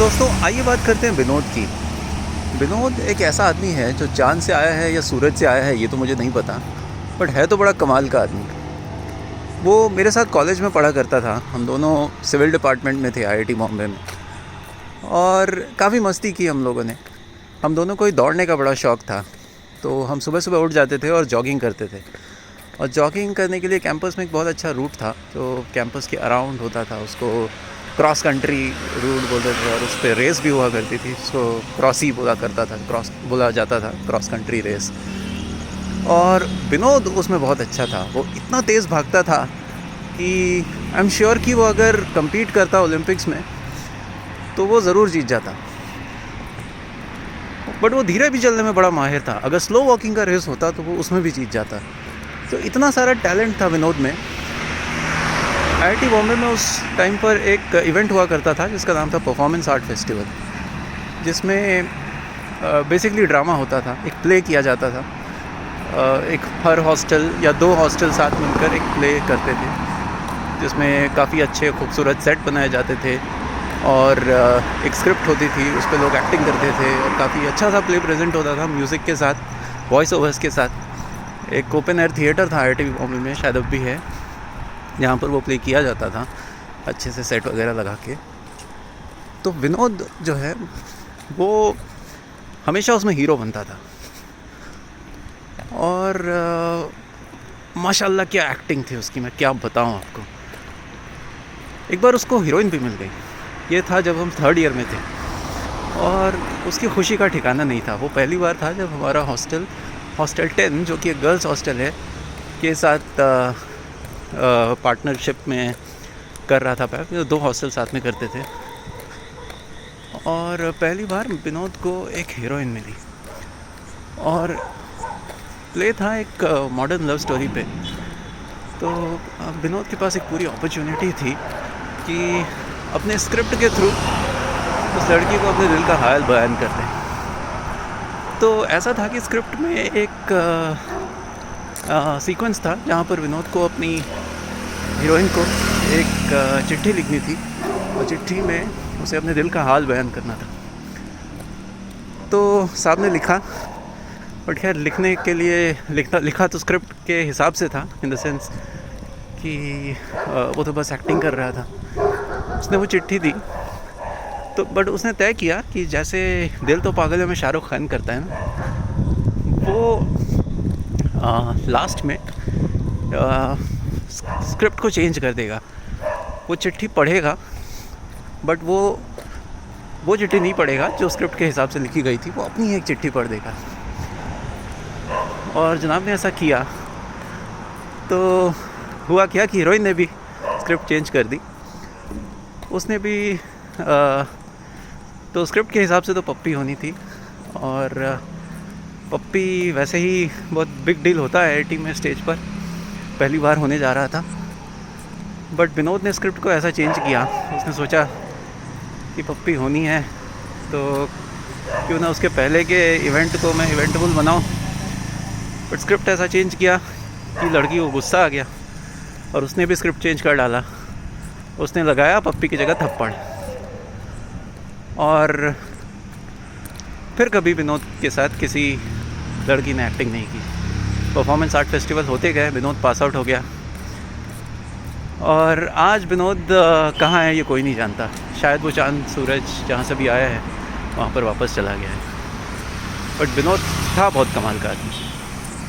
दोस्तों आइए बात करते हैं विनोद की। विनोद एक ऐसा आदमी है जो चाँद से आया है या सूरज से आया है ये तो मुझे नहीं पता, बट है तो बड़ा कमाल का आदमी। वो मेरे साथ कॉलेज में पढ़ा करता था, हम दोनों सिविल डिपार्टमेंट में थे आईआईटी बॉम्बे में, और काफ़ी मस्ती की हम लोगों ने। हम दोनों को ही दौड़ने का बड़ा शौक़ था, तो हम सुबह सुबह उठ जाते थे और जॉगिंग करते थे। और जॉगिंग करने के लिए कैंपस में एक बहुत अच्छा रूट था जो कैंपस के अराउंड होता था, उसको क्रॉस कंट्री रूट बोलते थे, और उस पर रेस भी हुआ करती थी, उसको क्रॉस ही बोला करता था, क्रॉस बोला जाता था, क्रॉस कंट्री रेस। और विनोद उसमें बहुत अच्छा था, वो इतना तेज़ भागता था कि आई एम श्योर कि वो अगर compete करता ओलंपिक्स में तो वो ज़रूर जीत जाता। बट वो धीरे भी चलने में बड़ा माहिर था, अगर स्लो वॉकिंग का रेस होता तो वो उसमें भी जीत जाता। तो इतना सारा टैलेंट था विनोद में। आईआईटी बॉम्बे में उस टाइम पर एक इवेंट हुआ करता था जिसका नाम था परफॉर्मेंस आर्ट फेस्टिवल, जिसमें बेसिकली ड्रामा होता था, एक प्ले किया जाता था। एक हर हॉस्टल या 2 हॉस्टल साथ मिलकर एक प्ले करते थे, जिसमें काफ़ी अच्छे खूबसूरत सेट बनाए जाते थे और एक स्क्रिप्ट होती थी, उस पर लोग एक्टिंग करते थे और काफ़ी अच्छा सा प्ले प्रेजेंट होता था म्यूज़िक के साथ, वॉइस ओवर्स के साथ। एक ओपन एयर थिएटर था आईआईटी बॉम्बे में, शायद अब भी है, जहाँ पर वो प्ले किया जाता था अच्छे से सेट वगैरह लगा के। तो विनोद जो है वो हमेशा उसमें हीरो बनता था, और माशाल्लाह क्या एक्टिंग थी उसकी, मैं क्या बताऊँ आपको। एक बार उसको हीरोइन भी मिल गई, ये था जब हम 3rd ईयर में थे, और उसकी खुशी का ठिकाना नहीं था। वो पहली बार था जब हमारा हॉस्टल 10 जो कि एक गर्ल्स हॉस्टल है के साथ पार्टनरशिप में कर रहा था। पहले 2 हॉस्टल साथ में करते थे, और पहली बार विनोद को एक हीरोइन मिली, और प्ले था एक मॉडर्न लव स्टोरी पे। तो विनोद के पास एक पूरी अपॉर्चुनिटी थी कि अपने स्क्रिप्ट के थ्रू उस लड़की को अपने दिल का हाल बयान कर दें। तो ऐसा था कि स्क्रिप्ट में एक सीक्वेंस था जहाँ पर विनोद को अपनी हीरोइन को एक चिट्ठी लिखनी थी, और चिट्ठी में उसे अपने दिल का हाल बयान करना था। तो साहब ने लिखा, बट खैर लिखने के लिए लिखा तो स्क्रिप्ट के हिसाब से था, इन द सेंस कि वो तो बस एक्टिंग कर रहा था। उसने वो चिट्ठी दी, तो बट उसने तय किया कि जैसे दिल तो पागल है में शाहरुख खान करता है ना, वो लास्ट में स्क्रिप्ट को चेंज कर देगा। वो चिट्ठी पढ़ेगा, बट वो चिट्ठी नहीं पढ़ेगा जो स्क्रिप्ट के हिसाब से लिखी गई थी, वो अपनी एक चिट्ठी पढ़ देगा। और जनाब ने ऐसा किया, तो हुआ क्या कि हीरोइन ने भी स्क्रिप्ट चेंज कर दी। उसने भी तो स्क्रिप्ट के हिसाब से तो पप्पी होनी थी, और पप्पी वैसे ही बहुत बिग डील होता है आईआईटी में, स्टेज पर पहली बार होने जा रहा था। बट विनोद ने स्क्रिप्ट को ऐसा चेंज किया, उसने सोचा कि पप्पी होनी है तो क्यों ना उसके पहले के इवेंट को मैं इवेंटेबल बनाऊं। बट स्क्रिप्ट ऐसा चेंज किया कि लड़की को गुस्सा आ गया, और उसने भी स्क्रिप्ट चेंज कर डाला। उसने लगाया पप्पी की जगह थप्पड़, और फिर कभी विनोद के साथ किसी लड़की ने एक्टिंग नहीं की। परफॉर्मेंस आर्ट फेस्टिवल होते गए, विनोद पास आउट हो गया, और आज विनोद कहाँ है ये कोई नहीं जानता। शायद वो चांद सूरज जहाँ से भी आया है वहाँ पर वापस चला गया है। बट विनोद था बहुत कमाल का आदमी।